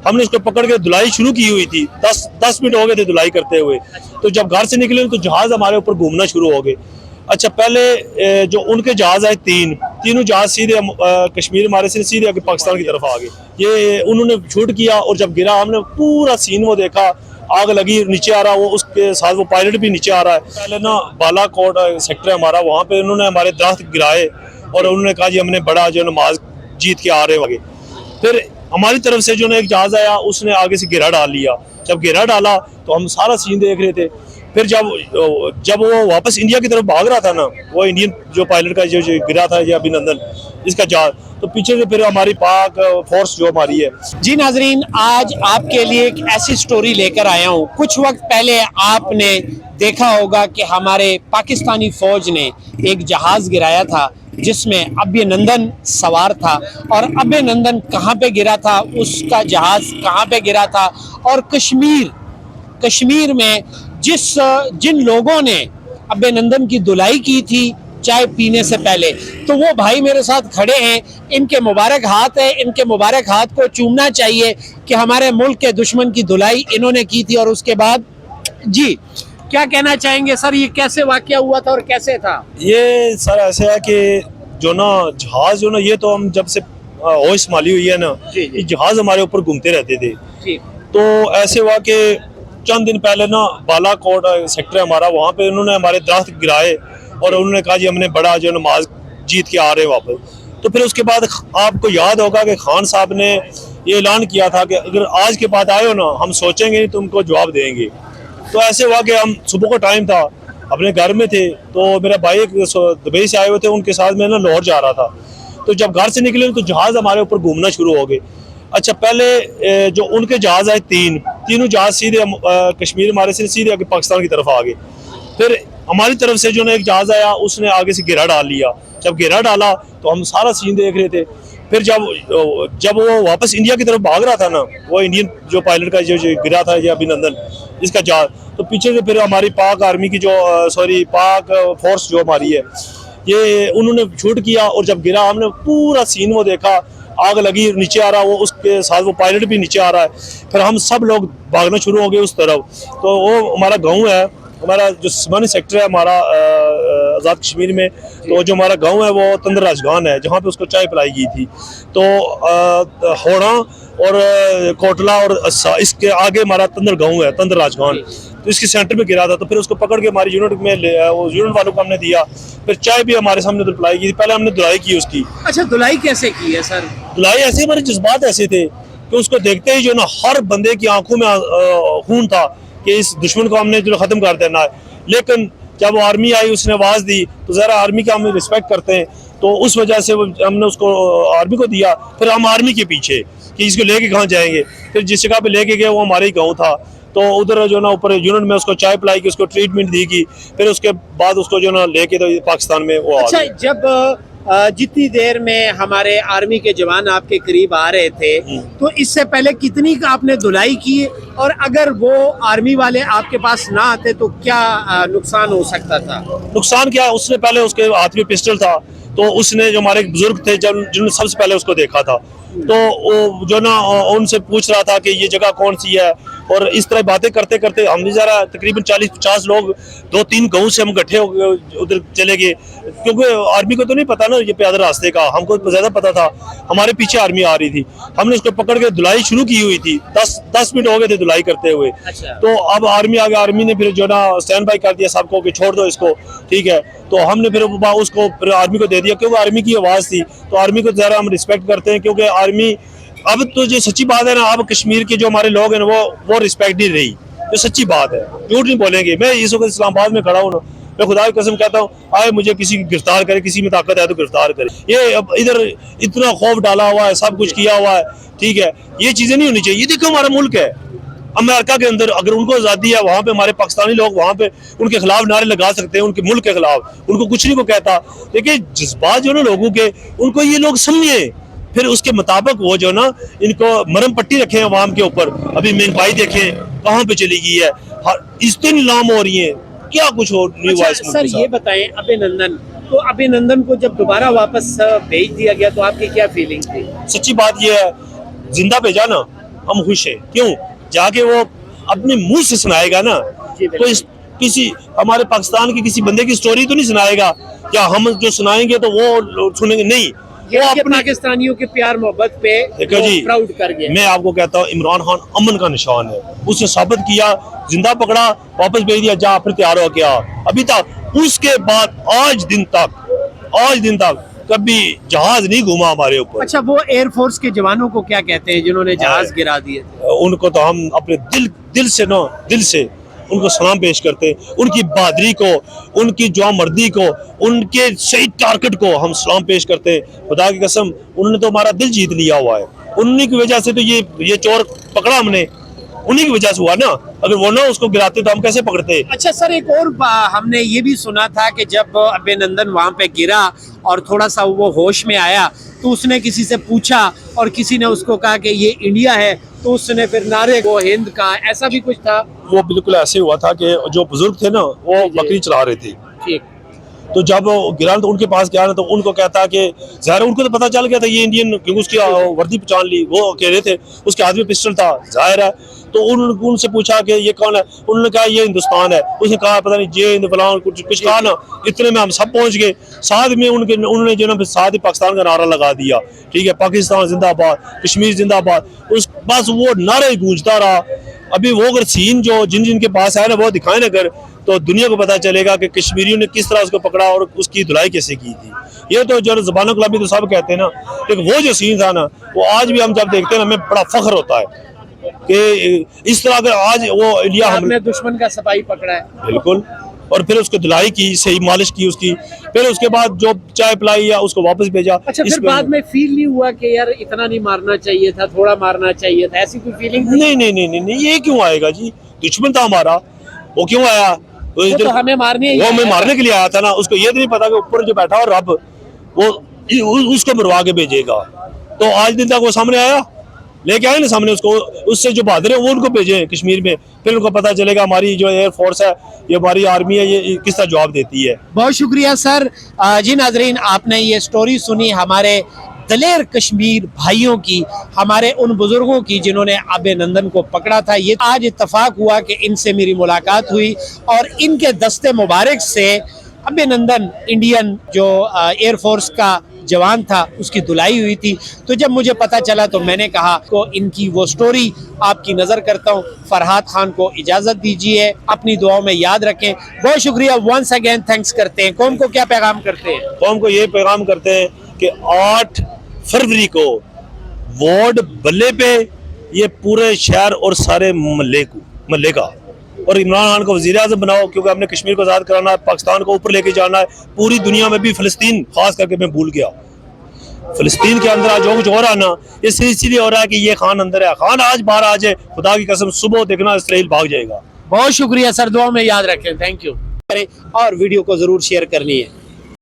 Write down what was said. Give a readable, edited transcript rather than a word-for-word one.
हमने उसको पकड़ के धुलाई शुरू की हुई थी, 10 मिनट हो गए थे धुलाई करते हुए। तो जब घर से निकले तो जहाज हमारे ऊपर घूमना शुरू हो गए। अच्छा, पहले जो उनके जहाज आए तीनों जहाज सीधे कश्मीर हमारे से सीधे आगे पाकिस्तान की तरफ आ गए। ये उन्होंने शूट किया और जब गिरा हमने पूरा सीन वो देखा, आग लगी, नीचे आ रहा, वो उसके साथ वो पायलट भी नीचे आ रहा है। पहले ना बालाकोट सेक्टर है हमारा, वहाँ पे उन्होंने हमारे दरख्त गिराए और उन्होंने कहा जी हमने बड़ा जो नमाज जीत के आ रहे आगे। फिर हमारी तरफ से जो एक जहाज आया उसने आगे से घेरा डाल लिया। जब घेरा डाला तो हम सारा सीन देख रहे थे। फिर जब वो वापस इंडिया की तरफ भाग रहा था ना, वो इंडियन जो पायलट का जो गिरा था ये अभिनंदन इसका जहाज, तो पीछे से फिर हमारी पाक फोर्स जो हमारी है। जी नाजरीन, आज आपके लिए एक ऐसी स्टोरी लेकर आया हूँ। कुछ वक्त पहले आपने देखा होगा कि हमारे पाकिस्तानी फौज ने एक जहाज गिराया था जिसमें अभिनंदन सवार था, और अभिनंदन कहाँ पे गिरा था, उसका जहाज कहाँ पे गिरा था, और कश्मीर में जिन लोगों ने अभिनंदन की धुलाई की थी चाय पीने से पहले, तो वो भाई मेरे साथ खड़े हैं। इनके मुबारक हाथ है, इनके मुबारक हाथ को चूमना चाहिए कि हमारे मुल्क के दुश्मन की धुलाई इन्होंने की थी। और उसके बाद जी क्या कहना चाहेंगे सर, ये कैसे वाकया हुआ था और कैसे था? ये सर ऐसे है कि जो ना जहाज जो ना, ये तो हम जब से होश संभाली हुई है ना, ये जहाज हमारे ऊपर घूमते रहते थे। तो ऐसे हुआ कि चंद दिन पहले ना बालाकोट सेक्टर है हमारा, वहाँ पे उन्होंने हमारे दरख्त गिराए और उन्होंने कहा जी हमने बड़ा जो नमाज जीत के आ रहे वापस। तो फिर उसके बाद आपको याद होगा कि खान साहब ने ये ऐलान किया था कि अगर आज के बाद आए हो ना, हम सोचेंगे नहीं, तुमको जवाब देंगे। तो ऐसे हुआ कि हम सुबह का टाइम था, अपने घर में थे, तो मेरा भाई दुबई से आए हुए थे, उनके साथ मैं ना लाहौर जा रहा था। तो जब घर से निकले तो जहाज हमारे ऊपर घूमना शुरू हो गए। अच्छा, पहले जो उनके जहाज आए तीनों जहाज सीधे कश्मीर हमारे से सीधे आगे पाकिस्तान की तरफ आ गए। फिर हमारी तरफ से जो एक जहाज आया उसने आगे से घेरा डाल लिया। जब घेरा डाला तो हम सारा सीन देख रहे थे। फिर जब वो वापस इंडिया की तरफ भाग रहा था ना, वो इंडियन जो पायलट का जो गिरा था ये अभिनंदन इसका जहाज, तो पीछे से फिर हमारी पाक आर्मी की पाक फोर्स जो हमारी है, ये उन्होंने शूट किया और जब गिरा हमने पूरा सीन वो देखा, आग लगी, नीचे आ रहा, वो उसके साथ वो पायलट भी नीचे आ रहा है। फिर हम सब लोग भागना शुरू हो गए उस तरफ। तो वो हमारा गाँव है, हमारा जो सिमानी सेक्टर है हमारा आज़ाद कश्मीर में, तो जो हमारा गांव है वो तंदर राजगान है, जहाँ पे उसको चाय पिलाई गई थी। तो होड़ा और कोटला और अस्सा, इसके आगे हमारा तंदर गांव है, तंदर राजगान, तो इसके सेंटर में गिरा था। तो फिर उसको पकड़ के हमारी यूनिट में वो यूनिट वालों को हमने दिया। फिर चाय भी हमारे सामने पिलाई गई थी। पहले हमने धुलाई की उसकी। अच्छा, धुलाई कैसे की है सर? धुलाई ऐसे, हमारे जज्बात ऐसे थे कि उसको देखते ही जो ना हर बंदे की आंखों में खून था कि इस दुश्मन को हमने जो खत्म कर देना है। लेकिन जब वो आर्मी आई, उसने आवाज़ दी, तो ज़रा आर्मी का हम रिस्पेक्ट करते हैं, तो उस वजह से हमने उसको आर्मी को दिया। फिर हम आर्मी के पीछे कि इसको लेके कहाँ जाएंगे। फिर जिस जगह पे लेके गए वो हमारे ही गाँव था, तो उधर जो ना ऊपर यूनिट में उसको चाय पिलाई की, उसको ट्रीटमेंट दी गई। फिर उसके बाद उसको जो ना लेके तो पाकिस्तान में वो अच्छा, जब जितनी देर में हमारे आर्मी के जवान आपके करीब आ रहे थे, तो इससे पहले कितनी का आपने धुलाई की, और अगर वो आर्मी वाले आपके पास ना आते तो क्या नुकसान हो सकता था? नुकसान क्या, उसने पहले उसके हाथ में पिस्टल था, तो उसने जो हमारे बुजुर्ग थे जिन्होंने सबसे पहले उसको देखा था, तो वो जो ना उनसे पूछ रहा था कि ये जगह कौन सी है। और इस तरह बातें करते करते हम भी ज़रा तकरीबन 40-50 लोग 2-3 गाँव से हम इकट्ठे हो गए, उधर चले गए, क्योंकि आर्मी को तो नहीं पता ना ये पैदल रास्ते का, हमको ज़्यादा पता था। हमारे पीछे आर्मी आ रही थी, हमने उसको पकड़ के धुलाई शुरू की हुई थी, 10 मिनट हो गए थे धुलाई करते हुए। अच्छा। तो अब आर्मी आ गया, आर्मी ने फिर जो ना स्टैंड बाई कर दिया सबको कि छोड़ दो इसको, ठीक है। तो हमने फिर उसको फिर आर्मी को दे दिया, क्योंकि आर्मी की आवाज़ थी। तो आर्मी को ज़रा हम रिस्पेक्ट करते हैं, क्योंकि आर्मी, अब तो जो सच्ची बात है ना, अब कश्मीर के जो हमारे लोग हैं ना, वो रिस्पेक्ट नहीं रही, जो सच्ची बात है, झूठ नहीं बोलेंगे। मैं इस वक्त इस्लामाबाद में खड़ा हूँ ना, मैं खुदा की कसम कहता हूँ, आए मुझे किसी की गिरफ्तार करे, किसी में ताकत है तो गिरफ्तार करे। ये अब इधर इतना खौफ डाला हुआ है, सब कुछ किया हुआ है, ठीक है, ये चीज़ें नहीं होनी चाहिए। ये देखो हमारा मुल्क है, अमेरिका के अंदर अगर उनको आज़ादी है, वहाँ पे हमारे पाकिस्तानी लोग वहाँ पे उनके खिलाफ नारे लगा सकते हैं, उनके मुल्क के खिलाफ, उनको कुछ नहीं को कहता। देखिए जज्बात जो ना लोगों के, उनको ये लोग समझे, फिर उसके मुताबिक वो जो ना इनको मरम पट्टी रखे हैं अवाम के ऊपर। अभी महंगाई देखें कहाँ पे चली गई है, इज्जतें नीलाम हो रही हैं, क्या कुछ हो नहीं हुआ। अच्छा, सर ये बताएं, अभिनंदन को जब दोबारा वापस भेज दिया गया तो आपकी क्या फीलिंग थी? सच्ची बात ये है, जिंदा भेजा ना, ہم خوش ہیں. کیوں؟ جا کے وہ اپنے منہ سے سنائے گا نا, تو کسی ہمارے پاکستان کی کسی بندے کی سٹوری تو نہیں سنائے گا, کیا ہم جو سنائیں گے تو وہ سنیں گے؟ نہیں, وہ اپنے پاکستانیوں کے پیار محبت پہ پراؤڈ کر گئے. میں آپ کو کہتا ہوں عمران خان امن کا نشان ہے, اس نے ثابت کیا, زندہ پکڑا, واپس بھیج دیا, جا پھر تیار ہو کیا. ابھی تک اس کے بعد آج دن تک کبھی جہاز نہیں گھوما ہمارے اوپر. اچھا, وہ ایئر فورس کے جوانوں کو کیا کہتے ہیں جنہوں نے جہاز گرا دیے تھے؟ ان کو تو ہم اپنے دل سے ان کو سلام پیش کرتے ہیں, ان کی بہادری کو, ان کی جوان مردی کو, ان کے صحیح ٹارگٹ کو ہم سلام پیش کرتے ہیں. خدا کی قسم انہوں نے تو ہمارا دل جیت لیا ہوا ہے, انہی کی وجہ سے تو یہ چور پکڑا ہم نے, انہی کی وجہ سے ہوا نا, اگر وہ نہ اس کو گراتے تو ہم کیسے پکڑتے. اچھا سر, ایک اور ہم نے یہ بھی سنا تھا کہ جب ابھینندن وہاں پہ گرا اور تھوڑا سا وہ ہوش میں آیا تو اس نے کسی سے پوچھا اور کسی نے اس کو کہا کہ یہ انڈیا ہے, تو اس نے پھر نعرے کو ہند کہا, ایسا بھی کچھ تھا؟ وہ بالکل ایسے ہوا تھا کہ جو بزرگ تھے نا وہ بکری چلا رہے تھے, ٹھیک, تو جب گرا تو ان کے پاس گیا نا تو ان کو کہتا کہ ظاہر ان کو تو پتا چل گیا تھا یہ انڈین, کیونکہ اس کی وردی پہچان لی, وہ کہہ رہے تھے اس کے ہاتھ میں پسٹل تھا, ظاہر ہے. تو انہوں نے ان سے پوچھا کہ یہ کون ہے, انہوں نے کہا یہ ہندوستان ہے. اس نے کہا پتہ نہیں جے ہند فلاں کچھ کہا نا, اتنے میں ہم سب پہنچ گئے. ساتھ میں انہوں نے جو نا ساتھ ہی پاکستان کا نعرہ لگا دیا, ٹھیک ہے, پاکستان زندہ آباد, کشمیر زندہ آباد. بس وہ نعرہ گونجتا رہا. ابھی وہ اگر سین جو جن کے پاس ہے نا وہ دکھائیں نا اگر, تو دنیا کو پتا چلے گا کہ کشمیریوں نے کس طرح اس کو پکڑا اور اس کی دھلائی کیسے کی تھی. یہ تو جو زبانوں کلابی تو سب کہتے ہیں نا, لیکن وہ جو سین تھا نا وہ آج بھی ہم جب دیکھتے ہیں ہمیں بڑا فخر ہوتا ہے کہ اس طرح اگر آج وہ انڈیا ہم نے دشمن کا سپاہی پکڑا ہے. بالکل, اور پھر اس کو دھلائی کی, صحیح مالش کی اس کی, پھر اس کے بعد جو چائے پلائی یا اس کو واپس بھیجا. اچھا, پھر بعد میں فیل نہیں ہوا کہ یار اتنا نہیں مارنا چاہیے تھا, تھوڑا مارنا چاہیے تھا, ایسی کوئی فیلنگ؟ نہیں, یہ کیوں آئے گا جی, دشمن تھا ہمارا, وہ کیوں آیا؟ وہ تو ہمیں مارنے کے لیے آیا تھا نا. اس کو یہ تو نہیں پتا کہ اوپر جو بیٹھا اور رب وہ اس کو مروا کے بھیجے گا. تو آج دن تک وہ سامنے آیا, لے کے آئے نا سامنے اس کو, اس سے جو بہادر ہے وہ ان کو بھیجے کشمیر میں, پھر ان کو پتا چلے گا ہماری جو ایئر فورس ہے, یہ ہماری آرمی ہے, یہ کس طرح جواب دیتی ہے. بہت شکریہ سر. جی ناظرین, آپ نے یہ سٹوری سنی ہمارے دلیر کشمیر بھائیوں کی, ہمارے ان بزرگوں کی جنہوں نے ابھینندن کو پکڑا تھا. یہ آج اتفاق ہوا کہ ان سے میری ملاقات ہوئی اور ان کے دستے مبارک سے ابھینندن انڈین جو ایئر فورس کا جوان تھا اس کی دھلائی ہوئی تھی. تو جب مجھے پتا چلا تو میں نے کہا تو ان کی وہ سٹوری آپ کی نظر کرتا ہوں. فرحات خان کو اجازت دیجیے, اپنی دعاؤں میں یاد رکھیں. بہت شکریہ, ونس اگین تھینکس کرتے ہیں. قوم کو کیا پیغام کرتے ہیں؟ قوم کو یہ پیغام کرتے ہیں کہ 8 فروری کو ووٹ بلے پہ, یہ پورے شہر اور سارے محلے کا, اور عمران خان کو وزیر اعظم بناؤ, کیونکہ ہم نے کشمیر کو آزاد کرانا ہے, پاکستان کو اوپر لے کے جانا ہے. پوری دنیا میں بھی, فلسطین خاص کر کے میں بھول گیا, فلسطین کے اندر جو کچھ ہو رہا ہے نا, اس لیے ہو رہا ہے کہ یہ خان اندر ہے. خان آج باہر آ جائے, خدا کی قسم صبح دیکھنا اسرائیل بھاگ جائے گا. بہت شکریہ سر, دعاؤں میں یاد رکھیں. Thank you. اور ویڈیو کو ضرور شیئر کرنی ہے.